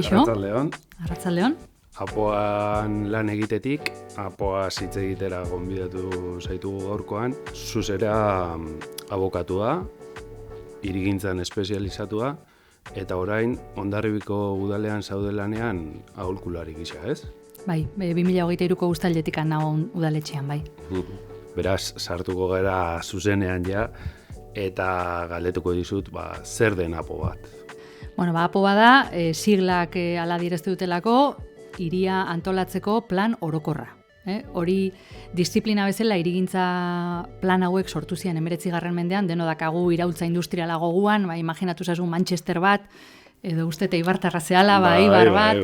Kaixo? Arratsaldeon. Arratsaldeon. Apoan lan egitetik, apoa hitz egitera gonbidatu zaitugu gaurkoan. Zuzera abokatua, hirigintzan espezializatua, eta orain Hondarribiko udalean zaudelanean aholkulari gisa, ez? Bai, 2023ko uztailetik nago udaletxean, bai. Beraz, sartuko gara zuzenean ja, eta galdetuko dizut, zer den apo bat? Bueno, apo bada, siglak ala direzte dutelako, hiria antolatzeko plan orokorra. Hori disiplina bezala hirigintza plan hauek sortu zian 19. mendean, deno dakagu iraultza industriala goguan, imaginatu zazu Manchester bat, edo uste Eibartarra zehala, Eibar bat,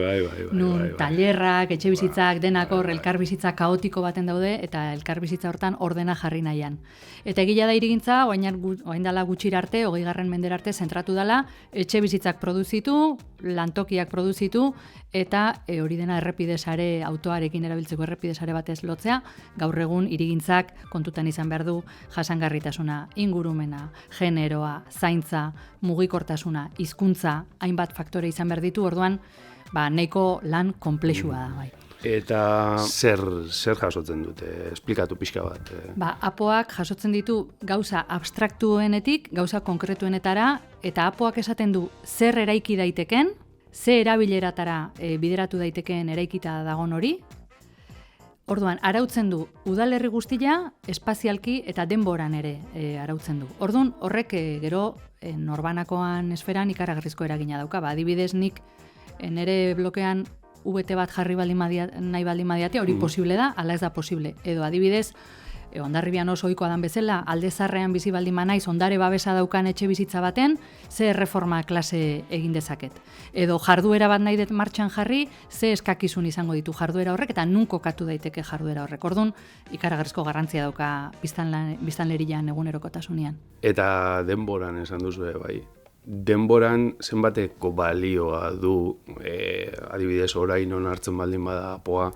nun tailerrak, etxebizitzak, denak hor, elkarbizitza kaotiko baten daude, eta elkarbizitza hortan ordena jarri nahian. Eta egila da hirigintza, orain dela gutxira arte, 20. mendera arte, zentratu dela, etxebizitzak produzitu, lantokiak produzitu, eta hori dena errepidesare, autoarekin erabiltzeko errepidesare batez lotzea, gaur egun hirigintzak kontutan izan behar du jasangarritasuna, ingurumena, generoa, zaintza, mugikortasuna, hizkuntza, hainbat faktore izan behar ditu, orduan, nahiko lan konplexua da, bai. Eta zer jasotzen dute? Esplikatu pixka bat. Apoak jasotzen ditu gauza abstraktuenetik, gauza konkretuenetara, eta apoak esaten du zer eraiki daiteken, ze erabileratara bideratu daiteken eraikita dagon hori. Orduan, arautzen du udalerri guztia, espazialki eta denboran ere arautzen du. Orduan, horrek gero norbanakoan esferan ikaragarrizko eragina dauka. Adibidez, nik nire blokean VT bat jarri nahi baldin badiate, hori posible da, ala ez da posible. Edo adibidez, Hondarribian oso ohikoa dan bezala, alde zarrean bizi baldin naiz, ondare babesa daukan etxe bizitza baten, ze erreforma klase egin dezaket. Edo jarduera bat nahi dut martxan jarri, ze eskakizun izango ditu jarduera horrek, eta nun kokatu daiteke jarduera horrek. Orduan, ikaragarrizko garrantzia dauka biztanlerian egunerokotasunean. Eta denboran esan duzu, bai. Denboran zenbateko balioa du, adibidez orain onartzen baldin bada apoa,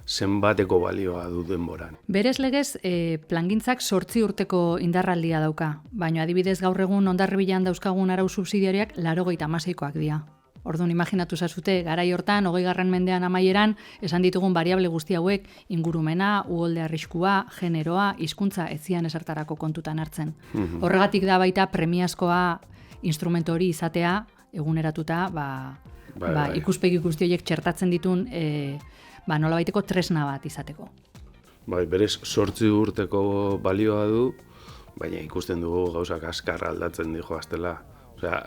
zenbateko balioa du denboran? Berez legez, plangintzak 8 urteko indarraldia dauka, baina adibidez gaur egun Hondarribian dauzkagun arau subsidiariak 96koak dira. Orduan, imaginatu zazute, garai hortan, 20. mendean amaieran, esan ditugun variable guzti hauek, ingurumena, uholde arriskua, generoa, hizkuntza ez zian esertarako kontutan hartzen. Horregatik da baita premiazkoa instrumentu hori izatea, eguneratuta, ikuspegi guzti horiek txertatzen ditun, nolabaiteko tresna bat izateko. Berez, 8 urteko balioa du, baina ikusten dugu gauzak askar aldatzen dijo astela.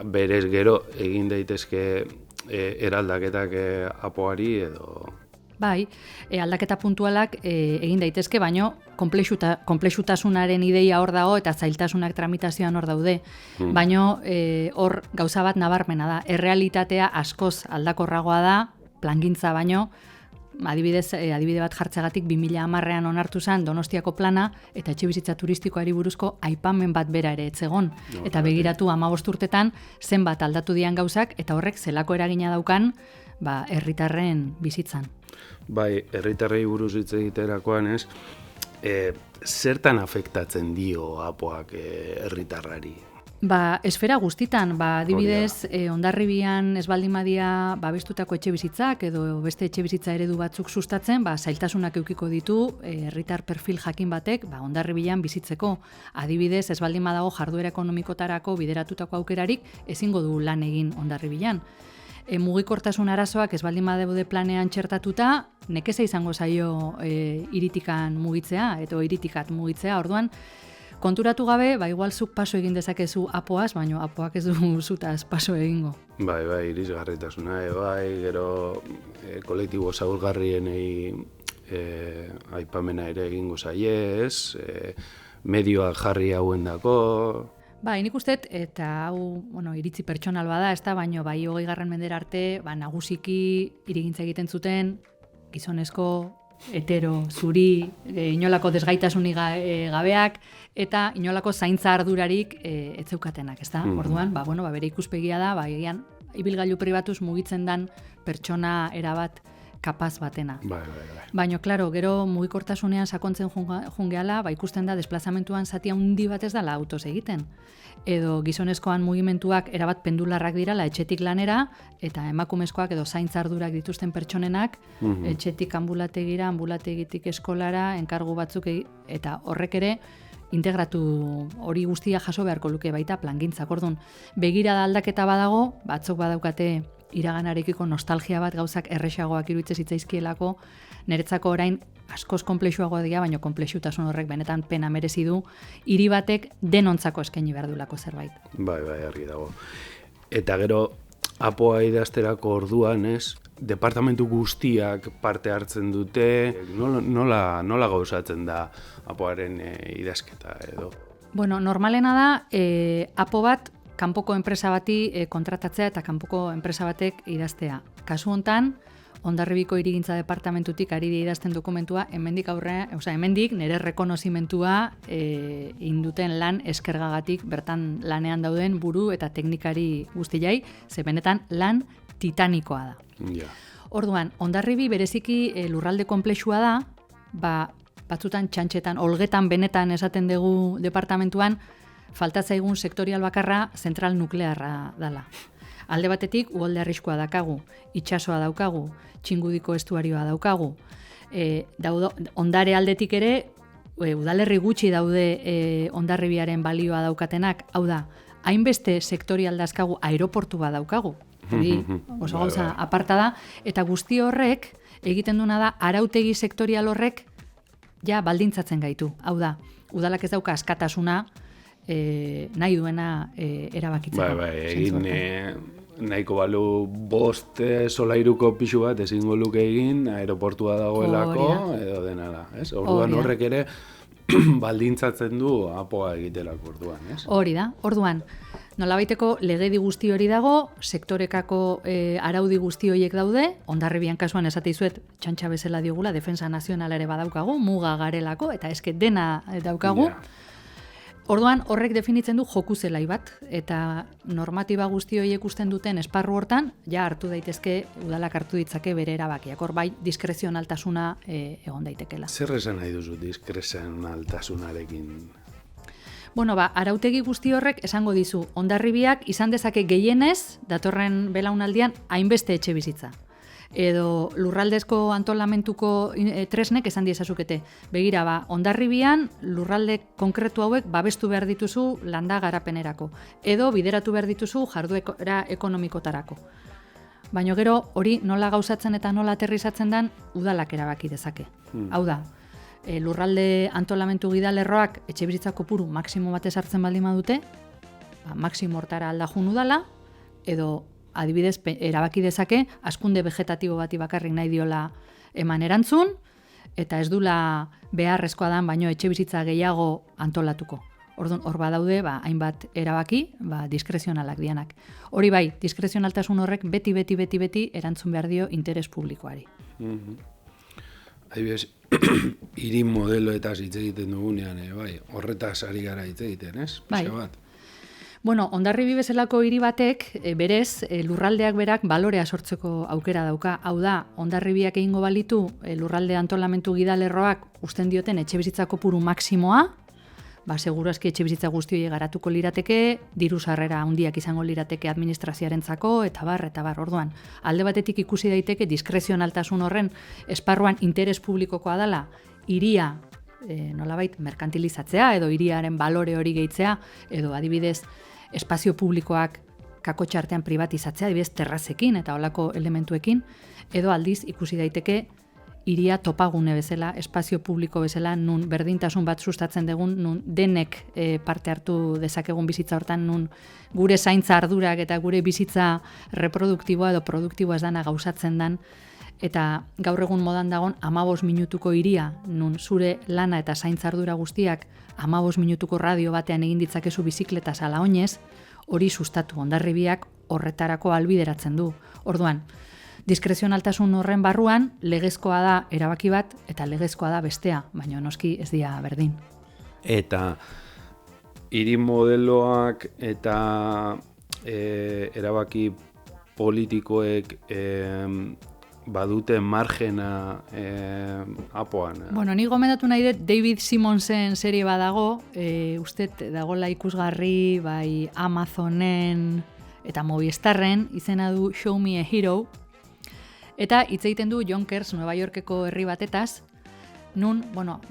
Berez gero egin daitezke eraldaketak apoari edo... Bai, aldaketa puntualak egin daitezke, baino konplexutasunaren ideia hor dago eta zailtasunak tramitazioan hor daude. Baino hor gauza bat nabarmena da. Errealitatea askoz aldakorragoa da, plangintza baino, adibide bat jartzegatik 2010an onartu zen Donostiako plana eta etxebizitza turistikoari buruzko aipamen bat bera ere etzegon. Eta begiratu 15 urtetan zenbat aldatu dian gauzak eta horrek zelako eragina daukan herritarren bizitzan. Bai, herritarrei buruz hitz egiterakoan ez, zertan afektatzen dio apoak herritarrari? Esfera guztitan, adibidez, Hondarribian ez baldin badia babestutako etxebizitzak edo beste etxebizitza eredu batzuk sustatzen, zailtasunak edukiko ditu herritar perfil jakin batek Hondarribian bizitzeko. Adibidez, ez baldin badago jarduera ekonomikotarako bideratutako aukerarik ezingo du lan egin Hondarribian. Mugikortasun arazoak ez baldin badaude planean txertatuta, nekeza izango zaio hiritikan mugitzea, edo hiritikat mugitzea, orduan, konturatu gabe, igual zuk paso egin dezakezu apoaz, baina apoak ez du zutaz paso egingo. Bai, irisgarritasuna, gero kolektibo zaurgarrienei aipamena ere egingo zaiez, medioak jarri hauendako... Nik uste, eta hau iritzi pertsonal bada, ez da, baina 20. mendera arte, nagusiki hirigintza egiten zuten, gizonezko, hetero, zuri, inolako desgaitasunik gabeak, eta inolako zaintza ardurarik ez zeukatenak, ez da? Orduan, bere ikuspegia da, ibilgailu pribatuz mugitzen dan pertsona erabat kapaz batena. Bai. Baina, klaro, gero mugikortasunean sakontzen jungeala, ikusten da desplazamentuan zatia handi bat ez dela autoz egiten. Edo gizonezkoan mugimenduak erabat pendularrak dirala etxetik lanera, eta emakumezkoak edo zaintzardurak dituzten pertsonenak, etxetik ambulategitik eskolara, enkargu batzuk eta horrek ere, integratu hori guztia jaso beharko luke baita plangintzak. Orduan, begirada aldaketa badago, batzuk badaukate iraganarekiko nostalgia bat gauzak erresagoak iruditzen zitzaizkielako, niretzako orain askoz konplexuagoa dira, baina konplexutasun horrek benetan pena merezi du, hiri batek denontzako eskaini behar duelako zerbait. Bai, argi dago. Eta gero, apoa idazterako orduan, departamentu guztiak parte hartzen dute, nola gauzatzen da apoaren idazketa edo? Bueno, normalena da, apo bat, kanpoko enpresa bati kontratatzea eta kanpoko enpresa batek idaztea. Kasu hontan, Hondarribiko hirigintza departamentutik ari idazten dokumentua, hemendik nire rekonozimentua induten lan eskergagatik bertan lanean dauden buru eta teknikari guztiai, ze benetan lan titanikoa da. Ja. Orduan, Hondarribi bereziki lurralde konplexua da, batzutan txantxetan, olgetan benetan esaten dugu departamentuan, falta zaigun sektorial bakarra zentral nuklearra dela. Alde batetik, uholde arriskua daukagu, itsasoa daukagu, txingudiko estuarioa daukagu. Ondare aldetik ere, udalerri gutxi daude Hondarribiaren balioa daukatenak, hau da, hainbeste sektorial dazkagu aeroportu bat daukagu. Hori oso gauza aparta da, eta guzti horrek egiten duna da, arautegi sektorial horrek ja baldintzatzen gaitu. Hau da, udalak ez dauka askatasuna, nahi duena erabakitzeko. Egin nahiko balu 5 solairuko pixu bat ezingo luke egin, aeroportua dagoelako, edo dena da. Orduan horrek ere baldintzatzen du apoa egiterako orduan. Hori da, orduan, nolabaiteko legedi guzti hori dago, sektorekako araudi guzti horiek daude, Hondarribian kasuan esateizuet txantxa bezala diogula, defensa nazionala ere badaukagu, muga garelako, eta eske dena daukagu. Yeah. Orduan horrek definitzen du joku zelai bat, eta normatiba guzti horiek usten duten esparru hortan, ja hartu daitezke, udalak hartu ditzake bere erabakiak, hor bai diskrezionaltasuna egon daitekela. Zer esan nahi duzu diskrezionaltasunarekin? Bueno, arautegi guzti horrek esango dizu, Hondarribiak izan dezake gehienez, datorren belaunaldian, hainbeste etxe bizitza. Edo lurraldezko antolamentuko tresnek esan diezazukete. Begira, Hondarribian lurralde konkretu hauek babestu behar dituzu landa garapenerako. Edo bideratu behar dituzu jarduera ekonomikotarako. Baina gero hori nola gauzatzen eta nola aterrizatzen den udalak erabaki dezake. Hau da, lurralde antolamentu gidalerroak etxe bizitza kopuru maksimo batez hartzen baldin badute, maksimo hortara aldajun udala, edo adibidez, erabaki dezake, hazkunde vegetatibo bati bakarrik nahi diola eman erantzun, eta ez dula beharrezkoa dan, baino etxe bizitza gehiago antolatuko. Orduan, hor badaude, hainbat erabaki, diskrezionalak dianak. Hori bai, diskrezionaltasun horrek beti erantzun behar dio interes publikoari. Adibidez, hiri modeloetaz hitz egiten dugunean, horretaz ari gara hitz egiten, ez? Bai. Bueno, Hondarribi bezalako hiri batek, berez, lurraldeak berak balorea sortzeko aukera dauka. Hau da, Hondarribiak egingo balitu lurralde antolamentu gidalerroak usten dioten etxe bizitza kopuru maksimoa, segurazki etxe bizitza guzti hori garatuko lirateke, diru sarrera handiak izango lirateke administrazioarentzako, eta bar. Orduan, alde batetik ikusi daiteke diskrezionaltasun horren esparruan interes publikokoa dela, hiria nolabait merkantilizatzea, edo hiriaren balore hori gehitzea, edo adibidez espazio publikoak kakotxartean privatizatzea, adibidez terrazekin eta holako elementuekin, edo aldiz ikusi daiteke hiria topagune bezala, espazio publiko bezala, nun berdintasun bat sustatzen dugun, nun denek parte hartu dezakegun bizitza hortan, nun gure zaintza ardurak eta gure bizitza reproduktiboa edo produktiboa ez dana gauzatzen dan, eta gaur egun modan dagon 15 minutuko hiria, nun zure lana eta zaintza ardura guztiak 15 minutuko radio batean egin ditzakezu bizikletaz ala oinez, hori sustatu Hondarribiak horretarako albideratzen du. Orduan, diskrezionaltasun horren barruan, legezkoa da erabaki bat eta legezkoa da bestea, baina noski ez dira berdin. Eta hiri modeloak eta erabaki politikoek badute margena apoan. Bueno, ni gomendatu nahi dut David Simonsen serie badago, uste dagola ikusgarri, bai Amazonen eta Movistarren, izena du Show Me a Hero, eta hitz egiten du Yonkers, Nueva Yorkeko herri batetaz, nun, bueno,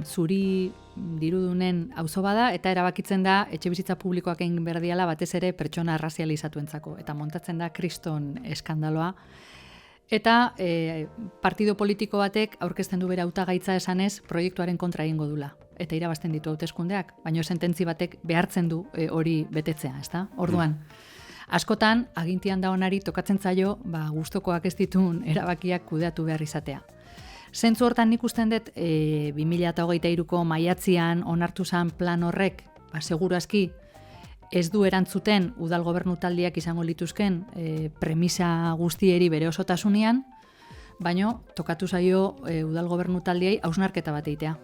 zuri dirudunen auzo bada, eta erabakitzen da etxebizitza publikoak egin berdiala batez ere pertsona arrazializatuentzako, eta montatzen da kriston eskandaloa. Eta partido politiko batek aurkezten du bere hautagaitza esanez proiektuaren kontra egingo dula. Eta irabazten ditu hauteskundeak, baina sententzi batek behartzen du hori betetzea, ezta? Orduan, askotan, agintian da onari tokatzen zaio, gustokoak ez ditun erabakiak kudeatu behar izatea. Zentzu hortan nik usten dut 2023ko maiatzian onartu zen plan horrek, seguru aski, ez du erantzuten udal gobernu taldiak izango lituzken premisa guztieri bere osotasunean, baino tokatu zaio udal gobernu taldiei hausnarketa bat egitea.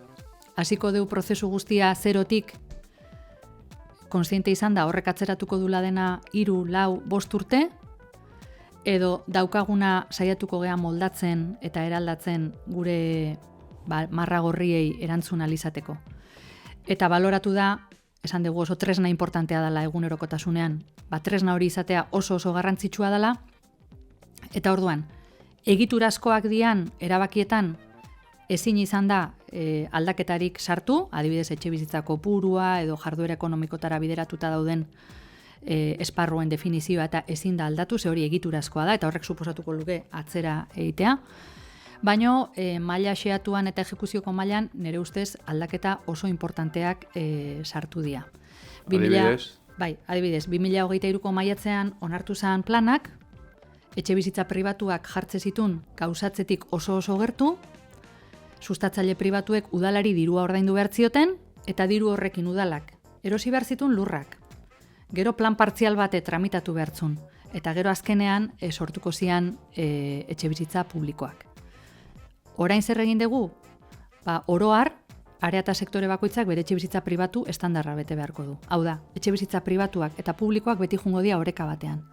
Hasiko deu prozesu guztia zerotik, kontziente izan da horrek atzeratuko dula dena 3, 4, 5 urte, edo daukaguna saiatuko gea moldatzen eta eraldatzen gure marra gorriei erantzun alizateko. Eta baloratu da, esan dugu oso tresna importantea dela egunerokotasunean, tresna hori izatea oso garrantzitsua dela, eta orduan, egiturazkoak dian erabakietan ezin izan da aldaketarik sartu, adibidez etxebizitza kopurua edo jarduera ekonomikotara bideratuta dauden esparruen definizioa eta ezin da aldatu, ze hori egiturazkoa da, eta horrek suposatuko luke atzera egitea. Baino, maila xeatuan eta ejekuzioko mailan nire ustez aldaketa oso importanteak sartu dira. Adibidez? Bai, adibidez, 2023ko maiatzean onartu zen planak, etxebizitza pribatuak jartze zitun gauzatzetik oso gertu, sustatzaile pribatuek udalari dirua ordaindu behar zioten, eta diru horrekin udalak erosi behar zitun lurrak. Gero plan partzial bate tramitatu behartzun, eta gero azkenean sortuko zian etxebizitza publikoak. Orain zer egin dugu? Oro har, area eta sektore bakoitzak bere etxebizitza pribatu estandarra bete beharko du. Hau da, etxebizitza pribatuak eta publikoak beti jungo dira oreka batean.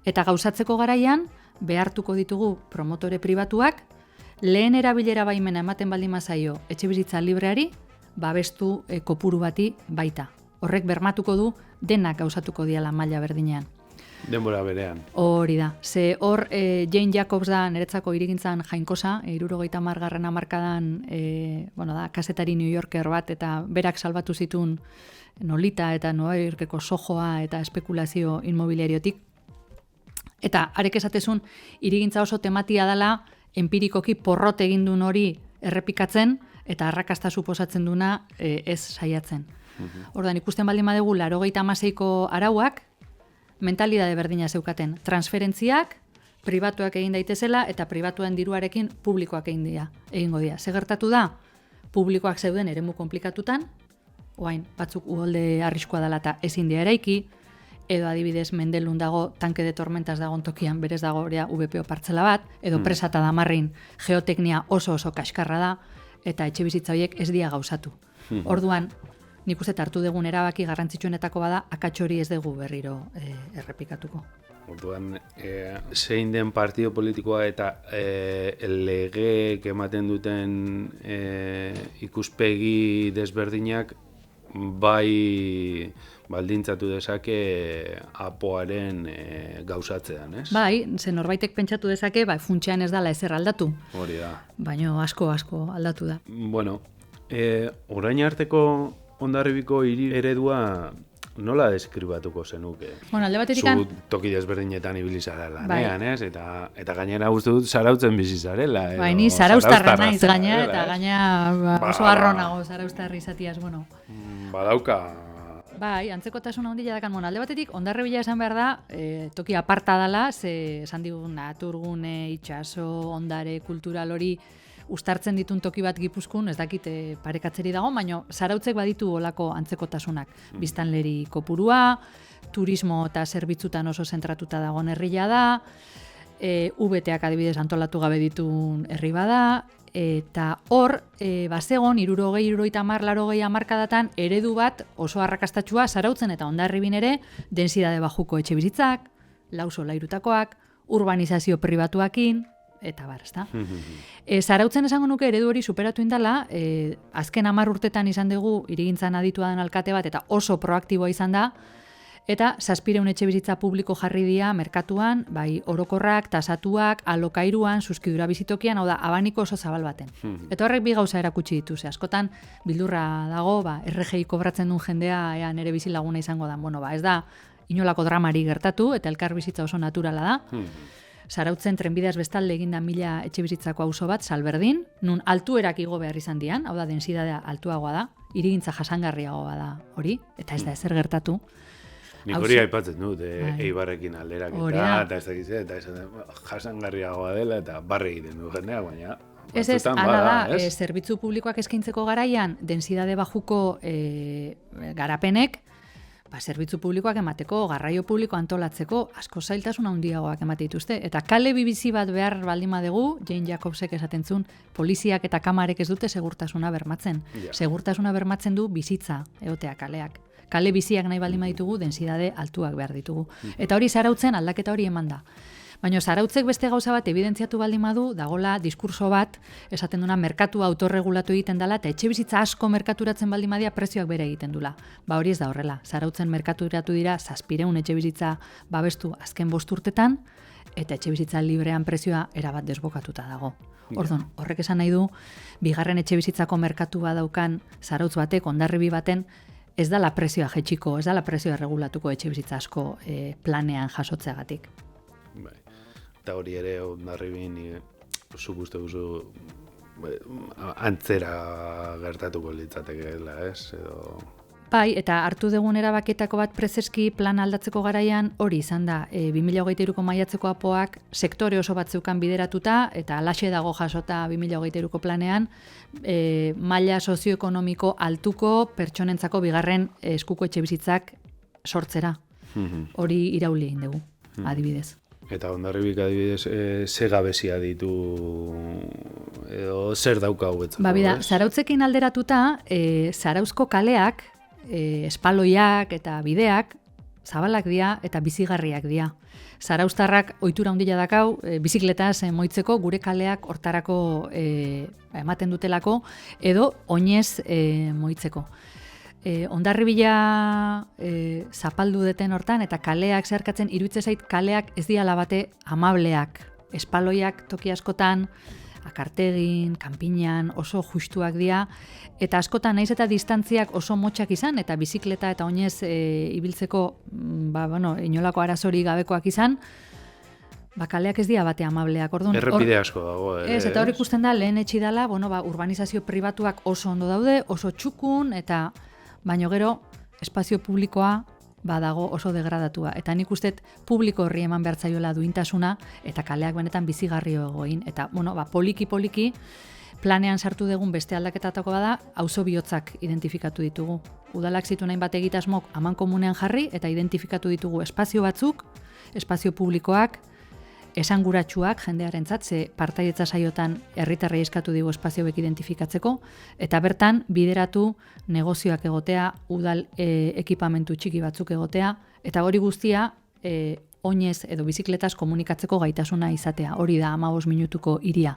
Eta gauzatzeko garaian, behartuko ditugu promotore pribatuak, lehen erabilera baimena ematen baldin mazaio etxebizitza libreari, babestu kopuru bati baita. Horrek bermatuko du denak gauzatuko diala maila berdinean. Denbora berean. Hori da. Ze hor Jane Jacobs da niretzako hirigintzan jainkosa, 70. hamarkadan kazetari New Yorker bat, eta berak salbatu zituen Nolita eta Nueva Yorkeko sojoa eta espekulazio inmobiliariotik. Eta arek esatezun, hirigintza oso tematia dela, empirikoki porrot egin duen hori errepikatzen, eta arrakasta suposatzen duna ez saiatzen. Ordan ikusten baldin badugu 96ko arauak mentalidade berdina zeukaten. Transferentziak pribatuak egin daitezela eta pribatuen diruarekin publikoak egingo dira. Ze gertatu da? Publikoak zeuden eremu konplikatutan, orain batzuk uholde arriskua dela eta ezin dira eraiki, edo adibidez Mendelun dago tanke de tormentas dagoen tokian berez dago VPO partzela bat, edo Presa eta Damarrin geoteknia oso kaskarra da, eta etxebizitza horiek ez dira gauzatu. Orduan, nik uste hartu dugun erabaki garrantzitsuenetako bada, akats hori ez dugu berriro errepikatuko. Orduan, zein den partido politikoa eta legeek ematen duten ikuspegi desberdinak bai baldintzatu dezake apoaren gauzatzean, ez? Bai, ze norbaitek pentsatu dezake, funtsean ez dala ezer aldatu. Hori da. Baina asko aldatu da. Bueno, orain arteko Hondarribiko hiri eredua nola deskribatuko zenuke? Bueno, alde batetikan... Zu toki desberdinetan ibili zara lanean, ez? Eta gainera uste dut zarautzen bizi zarela. Bai, ni zaraustarra naiz gaina, eta gaina oso arronago zaraustarri izatiaz, bueno. Badauka... Bai, antzekotasun handia dakan, alde batetik, Hondarribila esan behar da, toki aparta dela, ze esan digun naturgune, itxaso, ondare, kultural hori, uztartzen ditun toki bat Gipuzkoan, ez dakit parekatzeri dago, baina zarautzek baditu olako antzekotasunak. Biztanleri kopurua, turismo eta zerbitzutan oso zentratuta dagoen herria da, VTak adibidez antolatu gabe ditun herri bada, eta hor, bazegon, 60, 70, hamarkadatan eredu bat oso arrakastatsua zarautzen eta Hondarribin ere, densidade bajuko etxe bizitzak, lau solairutakoak, urbanizazio pribatuakin, eta bar, ezta? Zarautzen esango nuke eredu hori superatu indala, azken 10 urtetan izan dugu hirigintzan aditua den alkate bat, eta oso proaktiboa izan da, eta 700 etxebizitza publiko jarri dira merkatuan, bai orokorrak, tasatuak, alokairuan, zuzkidura bizitokian, hau da, abaniko oso zabal baten. Eta horrek bi gauza erakutsi ditu, askotan bildurra dago, RGI kobratzen duen jendea, ea nere bizilaguna izango da, ez da inolako dramari gertatu, eta elkar bizitza oso naturala da. Zarautzen trenbideaz bestalde eginda 1000 etxebizitzako auzo bat, Salberdin, nun altuerak igo behar izan dian, hau da, densidadea altuagoa da, hirigintza jasangarriagoa da hori, eta ez da ezer gertatu. Nik hori aipatzen dut, Eibarrekin alderak eta ez dakiz, eta jasangarriagoa dela, eta barre egiten du jendea, baina... Ez, hala da, zerbitzu publikoak eskaintzeko garaian, densidade bajuko garapenek, zerbitzu publikoak emateko, garraio publiko antolatzeko, asko zailtasun handiagoak emate dituzte. Eta kale bibizi bat behar baldin badegu, Jane Jacobsek esaten zuen, poliziak eta kamarek ez dute segurtasuna bermatzen. Segurtasuna bermatzen du bizitza, egotea kaleak. Kale biziak nahi baldin baditugu, densidade altuak behar ditugu. Eta hori Zarautzen aldaketa hori eman da. Baina Zarautzek beste gauza bat ebidentziatu baldin badu, dagola diskurso bat, esaten duna merkatua autorregulatu egiten dela, eta etxebizitza asko merkaturatzen baldin badia prezioak bere egiten dula. Hori ez da horrela. Zarautzen merkaturatu dira 700 etxebizitza babestu azken 5 urtetan, eta etxebizitza librean prezioa erabat desbokatuta dago. Orduan, horrek esan nahi du, bigarren etxebizitzako merkatua daukan Zarautz batek, Hondarribi baten, ez dala prezioa jetxiko, ez dala prezioa regulatuko etxebizitza asko planean jasotzeagatik. Eta hori ere Hondarribin zuk uste duzu antzera gertatuko litzatekeela, ez? Bai, eta hartu dugun erabaketako bat prezeski plan aldatzeko garaian hori izan da. 2023ko maiatzeko apoak sektore oso bat zeukan bideratuta, eta alaxe dago jasota 2023ko planean, maila sozioekonomiko altuko pertsonentzako bigarren eskuko etxebizitzak sortzera. Hori irauli egin dugu, adibidez. Eta Hondarribik adibidez, ze gabezia ditu edo zer dauka hauetzako, ez? Zarautzekin alderatuta, Zarauzko kaleak, espaloiak eta bideak zabalak dira eta bizigarriak dira. Zarauztarrak ohitura handia dakau, bizikletaz moitzeko gure kaleak hortarako ematen dutelako edo oinez moitzeko. Hondarribila zapaldu deten hortan eta kaleak zeharkatzen iruditzen zait kaleak ez diala bate amableak. Espaloiak toki askotan, akartegin, kanpinan oso justuak dira, eta askotan naiz eta distantziak oso motxak izan, eta bizikleta eta oinez ibiltzeko inolako arazori gabekoak izan, kaleak ez dira bate amableak. Errepide asko dago. Ez, eta hor ikusten da, lehen etxidala, urbanizazio pribatuak oso ondo daude, oso txukun, eta baino gero, espazio publikoa badago oso degradatua. Eta nik uste publiko horri eman behartzaiola duintasuna, eta kaleak benetan bizigarrio egoin. Eta, poliki-poliki, planean sartu dugun beste aldaketatako bada, auzo bihotzak identifikatu ditugu. Udalak zituen hainbat egitasmok amankomunean jarri, eta identifikatu ditugu espazio batzuk, espazio publikoak, esanguratsuak jendearentzat, ze partaidetza saiotan herritarrei eskatu digu espazioek identifikatzeko, eta bertan bideratu negozioak egotea, udal ekipamentu txiki batzuk egotea, eta hori guztia oinez edo bizikletaz komunikatzeko gaitasuna izatea. Hori da 15 minutuko hiria.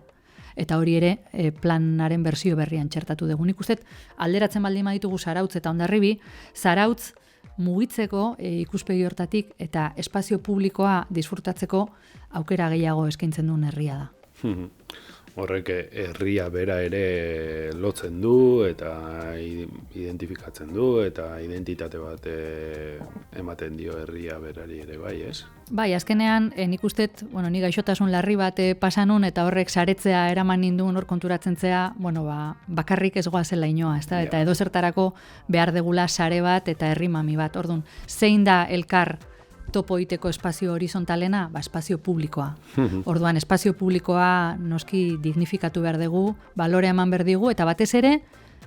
Eta hori ere planaren bersio berrian txertatu dugu. Nik uste alderatzen baldin baditugu Zarautz eta Hondarribi, Zarautz mugitzeko ikuspegi hortatik eta espazio publikoa disfrutatzeko aukera gehiago eskaintzen duen herria da. Horrek herria bera ere lotzen du eta identifikatzen du eta identitate bat ematen dio herria berari ere bai, ez? Bai, azkenean nik ustet, ni gaixotasun larri bat pasanun eta horrek saretzea eraman ninduen hor konturatzen zea, bakarrik ez goazela inoa, ezta? Eta edo zertarako behar degula sare bat eta herri mami bat. Orduan, zein da elkar topo iteko espazio horizontalena, espazio publikoa. Orduan, espazio publikoa noski dignifikatu behar dugu, balorea eman behar digu, eta batez ere,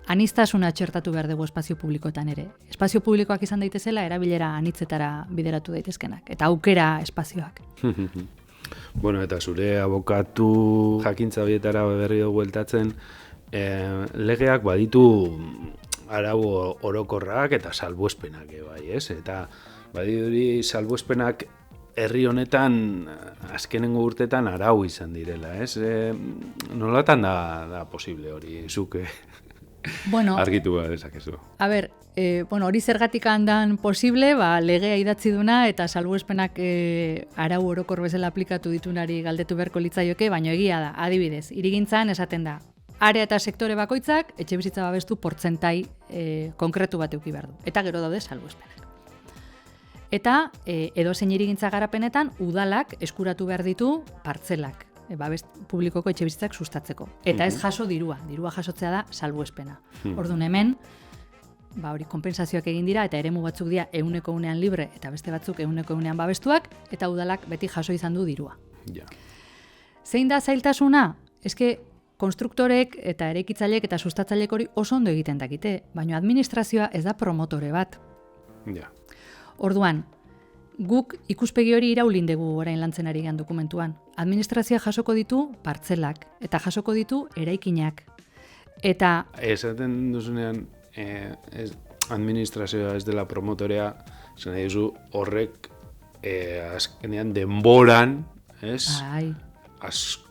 aniztasuna txertatu behar dugu espazio publikoetan ere. Espazio publikoak izan daitezela, erabilera anitzetara bideratu daitezkenak, eta aukera espazioak. Eta zure abokatu jakintza bietara berri dugu bueltatzen, legeak baditu arau orokorrak eta salbuespenak, bai, ez? Eta badiduri salbuespenak herri honetan azkenengo urtetan arau izan direla, ez? Nolatan da posible hori, zuk bueno, argitu dezakezu. A ber, hori zergatik handan posible, legea idatzi duna eta salbuespenak arau orokor bezala aplikatu ditunari galdetu beharko litzaioke, baina egia da, adibidez, hirigintzan esaten da, area eta sektore bakoitzak etxebizitza babestu portzentai konkretu bat eduki behar du. Eta gero daude salbuespenak. Eta edozein hirigintza garapenetan udalak eskuratu behar ditu partzelak, babes publikoko etxebizitzak sustatzeko. Eta ez jaso dirua jasotzea da salbuespena. Orduan hemen, hori konpentsazioak egin dira eta eremu batzuk dira 100% libre eta beste batzuk 100% babestuak eta udalak beti jaso izan du dirua. Ja. Zein da zailtasuna? Eske konstruktorek eta eraikitzaileek eta sustatzaileek hori oso ondo egiten dakite, baina administrazioa ez da promotore bat. Ja. Orduan, guk ikuspegi hori iraulin dugu orain lantzen ari gehan dokumentuan. Administrazioa jasoko ditu partzelak eta jasoko ditu eraikinak. Eta esaten duzunean administrazioa ez dela promotorea, esan nahi duzu horrek azkenean denboran, ez? Asko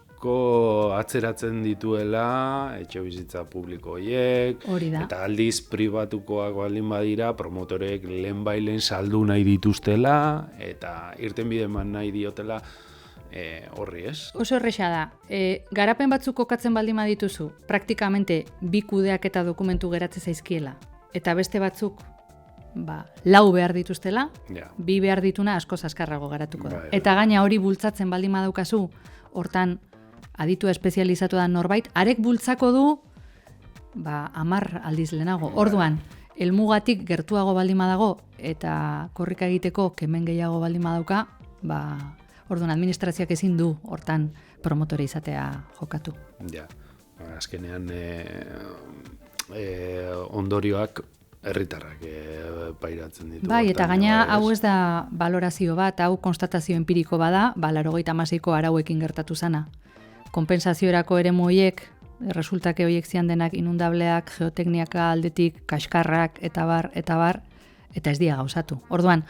atzeratzen dituela etxebizitza publiko horiek, eta aldiz pribatukoak baldin badira promotorek lehenbailen saldu nahi dituztela eta irten bideman nahi diotela horri, ez? Oso erresa da. Garapen batzuk kokatzen baldin badituzu, praktikamente bi kudeak eta dokumentu geratze zaizkiela, eta beste batzuk lau behar dituztela, bi behar dituna asko azkarrago garatuko da. Eta gaina hori bultzatzen baldin badaukazu, hortan aditua espezializatu da norbait, arek bultzako du 10 aldiz lehenago. Orduan, helmugatik gertuago baldin badago eta korrika egiteko kemen gehiago baldin badauka, orduan administrazioak ezin du hortan promotore izatea jokatu. Ja, azkenean ondorioak herritarrak pairatzen ditu. Bai, eta gaina hau ez da balorazio bat, hau konstatazio empiriko bada, 86ko arauekin gertatu zana. Konpensaziorako eremu horiek, resultake horiek zian denak inundableak, geotekniaka aldetik, kaskarrak, eta bar, eta ez dira gauzatu. Orduan,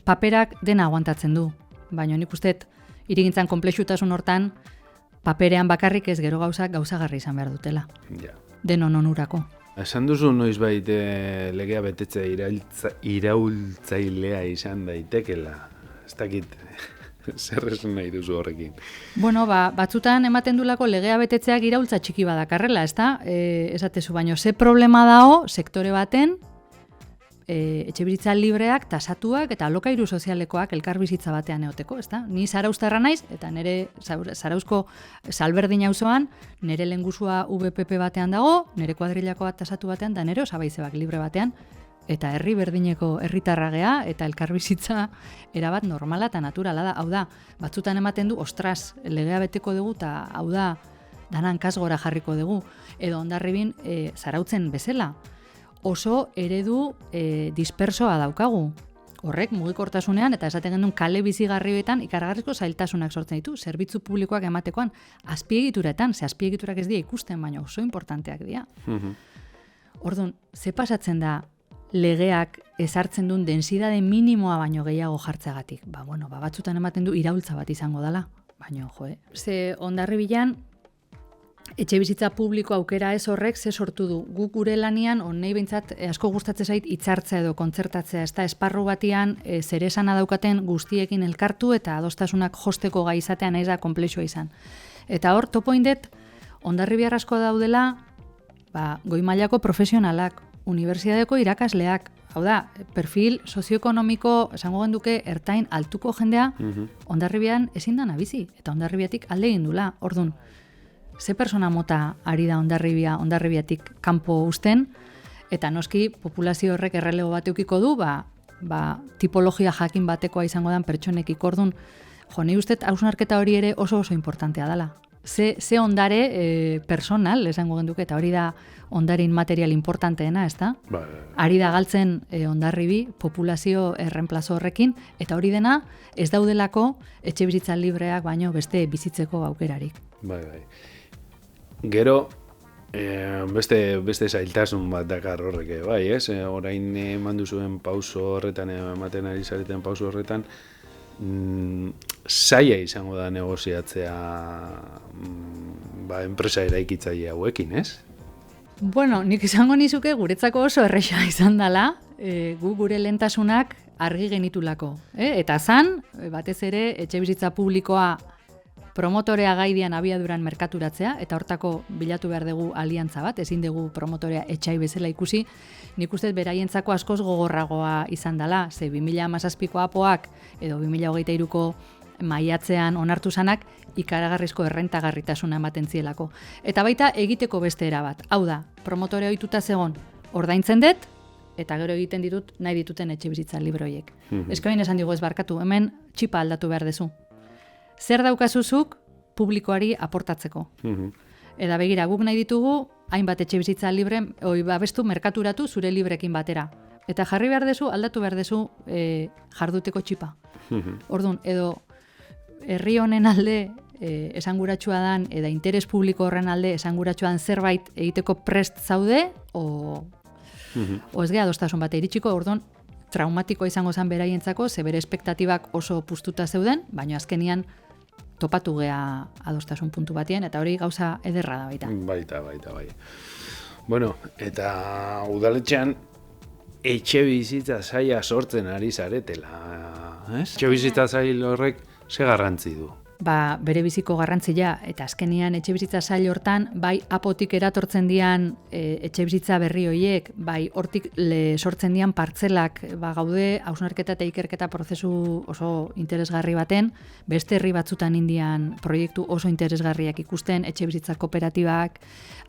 paperak dena aguantatzen du, baina nik usteet, hirigintzan konplexutasun hortan, paperean bakarrik ez gero gauzagarri izan behar dutela. Ja. Denon onurako. Esan duzu noizbait legea betetze iraultzailea izan daitekela. Ez dakit zer esan nahi duzu horrekin. Bueno, batzutan ematen dulako legea betetzeak iraultza txiki badakarrela, ez da? Esatezu, baino, ze problema dao sektore baten etxebizitza libreak, tasatuak eta alokairu sozialekoak elkarbizitza batean eoteko, ez da? Ni Zarauztarra naiz, eta nire Zarauzko Salberdin auzoan nire lehengusua VPP batean dago, nire kuadrilako bat tasatu batean, da nire Osabaizebak libre batean, eta herri berdineko herritarra gea, eta elkarbizitza erabat normala eta naturala da. Hau da, batzutan ematen du, ostras, legea beteko dugu, eta hau da, danan kasgora jarriko dugu. Edo Hondarribin Zarautzen bezala. Oso eredu dispersoa daukagu. Horrek mugikortasunean eta esaten genuen kale bizigarrietan ikaragarrizko zailtasunak sortzen ditu, zerbitzu publikoak ematekoan, azpiegituretan, ze azpiegiturak ez dira ikusten, baina oso importanteak dira. Orduan, ze pasatzen da legeak ezartzen duen densidade minimoa baino gehiago jartzeagatik? Batzutan ematen du iraultza bat izango dela, baina Ze Hondarribian etxebizitza publiko aukera ez horrek ze sortu du. Guk gure lanian, nahi behintzat asko gustatzen zait hitzartzea edo kontzertatzea, ez da esparru batian zeresana daukaten guztiekin elkartu eta adostasunak josteko gai izatea nahi da konplexua izan. Eta hor, topo indet, Hondarribiar asko daudela, goi mailako profesionalak, unibertsitateko irakasleak, hau da, perfil sozioekonomiko, esango genduke, ertain altuko jendea, Hondarribian ezin da nabizi, eta Hondarribiatik alde egin dula. Orduan, ze persona mota ari da Hondarribiatik kanpo uzten, eta noski populazio horrek errelego bat eukiko du, tipologia jakin batekoa izango den pertsonekik. Orduan, nahi usteet hausnarketa hori ere oso importantea dela. Ze ondare personal, esango genduke, eta hori da ondarin material importanteena, ez da? Ari da galtzen Hondarribi populazio errenplazo horrekin, eta hori dena ez daudelako etxebizitza libreak baino beste bizitzeko aukerarik. Gero, beste zailtasun bat dakar horrek, bai, ez? Orain eman duzuen pauso horretan, ematen ari zareten pauso horretan, zaila izango da negoziatzea enpresa eraikitzaile hauekin, ez? Bueno, nik izango nizuke guretzako oso erresa izan dela, gu gure lehentasunak argi genitulako. Eta zan, batez ere, etxebizitza publikoa promotorea gaidian abiaduran merkaturatzea, eta hortako bilatu behar dugu aliantza bat, ezin dugu promotorea etxai bezala ikusi, nik uste beraientzako askoz gogorragoa izan dela, ze 2017ko apoak edo 2023ko maiatzean onartu zanak ikaragarrizko errentagarritasuna ematen zielako. Eta baita egiteko beste era bat. Hau da, promotorea ohituta zegon ordaintzen dut, eta gero egiten ditut nahi dituten etxebizitza libroiek. Eskoin esan digu ez barkatu, hemen txipa aldatu behar dezu. Zer daukazuzuk publikoari aportatzeko. Eta begira, guk nahi ditugu hainbat etxebizitza libre, babestu merkaturatu zure librekin batera. Eta jarri behar dezu, aldatu behar dezu jarduteko txipa. Orduan, edo herri honen alde esanguratsua dan, eta interes publiko horren alde esanguratsuan zerbait egiteko prest zaude, o ez geha adostasun bat iritsiko, orduan, traumatikoa izango zen beraientzako, ze bere espektatibak oso pustuta zeuden, baina azkenian topatu gea adostasun puntu batien, eta hori gauza ederra da baita. Bai. Bueno, eta udaletxean etxe bizitza zaila sortzen ari zaretela, ez? Etxe bizitza zail horrek ze garrantzi du? Bere biziko garrantzia, eta azkenian etxebizitza sail hortan, bai apotik eratortzen dian etxebizitza berri hoiek, bai hortik sortzen dian partzelak gaude, hausnarketa eta ikerketa prozesu oso interesgarri baten, beste herri batzutan indian proiektu oso interesgarriak ikusten, etxebizitza kooperatibak,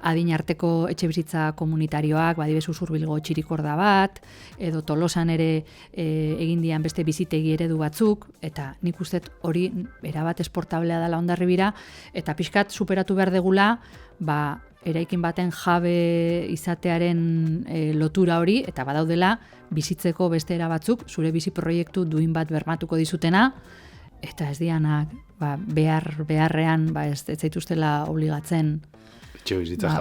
adin arteko etxebizitza komunitarioak, badibezu Zurbilgo txirikorda bat, edo Tolosan ere egin dian beste bizitegi eredu batzuk, eta nik uste hori erabat esportablea dela Hondarribira, eta pixkat superatu behar degula, eraikin baten jabe izatearen lotura hori, eta badaudela bizitzeko beste era batzuk, zure bizi proiektu duin bat bermatuko dizutena, eta ez dianak beharrean ez zaituztela obligatzen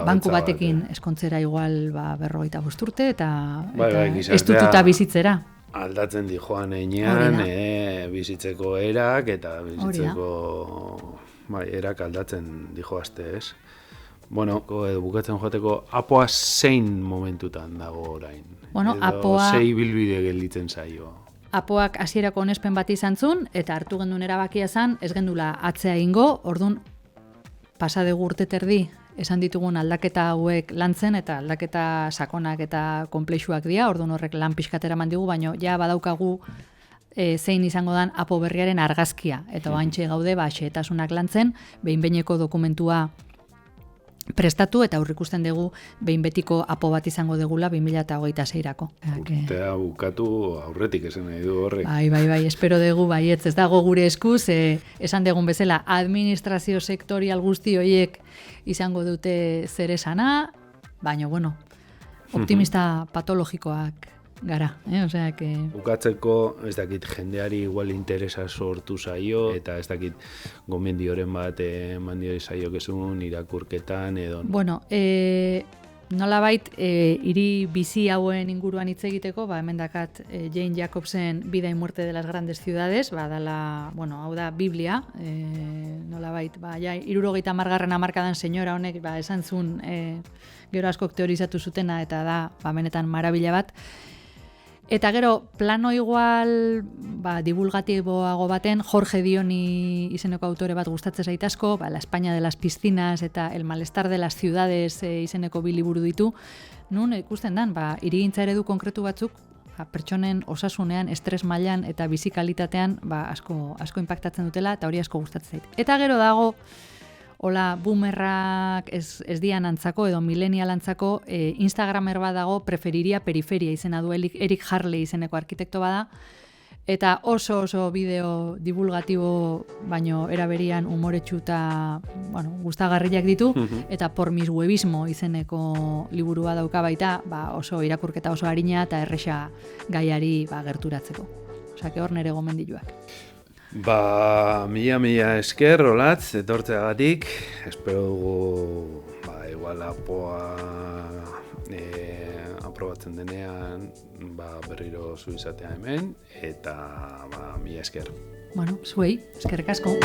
banku batekin eskontzera igual 45 urte eta estututa bizitzera. Aldatzen di joan einean, bizitzeko erak eta bizitzeko erak aldatzen di joazte, ez? Bueno, bukatzen joateko, apoa zein momentutan dago orain? Bueno, apoa... Zei bilbide gelditzen zaio? Apoak hasierako onespen bat izan zun, eta hartu gendun erabakia zan, ez gendula atzea ingo, ordun pasadegu urte terdi, esan ditugun aldaketa hauek lantzen, eta aldaketa sakonak eta konplexuak dira, ordun horrek lan pixkatera mandigu, baina ja badaukagu zein izango dan apo berriaren argazkia, eta oantxe gaude, xehetasunak lantzen, behin-behineko dokumentua prestatu eta aurrikusten dugu behin betiko apo bat izango degula 2026-rako. Urtea bukatu aurretik esan nahi du horrek. Bai, espero dugu baietz, ez dago gure eskuz, esan dugun bezala, administrazio sektorial guzti horiek izango dute zer esana, baina, bueno, optimista patologikoak gara, osea que... Bukatzeko, ez dakit, jendeari igual interesa sortu zaio, eta ez dakit gomendioren bat mandio zaio kezun irakurketan edo... Bueno, nolabait, hiri bizi hauen inguruan hitz egiteko, hemen dakat Jane Jacobsen Vida y muerte de las grandes ciudades, dala, bueno, hau da Biblia, nolabait, ja, 70. hamarkadan senyora honek, esan zuen, gero askok teorizatu zutena, eta da, benetan marabila bat. Eta gero, plano igual, divulgatiboago baten, Jorge Dioni izeneko autore bat gustatzen zait asko, La España de las piscinas eta El malestar de las ciudades izeneko bi liburu ditu, nun ikusten dan, hirigintza eredu konkretu batzuk, pertsonen osasunean, estres mailan eta bizi kalitatean asko inpaktatzen dutela, eta hori asko gustatzen zait. Eta gero dago, hola, boomerrak ez dian antzako edo millennial antzako Instagramer bat dago preferiria periferia izena du Eric Harley izeneko arkitekto bada, eta oso bideo divulgatibo baino eraberian umoretsu eta gustagarriak ditu, eta por mis webismo izeneko liburua dauka baita, oso irakurketa oso arina eta erresa gaiari gerturatzeko. Osea, hor nere gomendioak. Mila esker, Olatz, etortzeagatik. Espero dugu, igual apoa aprobatzen denean, berriro zu izatea hemen, eta mila esker. Bueno, zuei, eskerrik asko.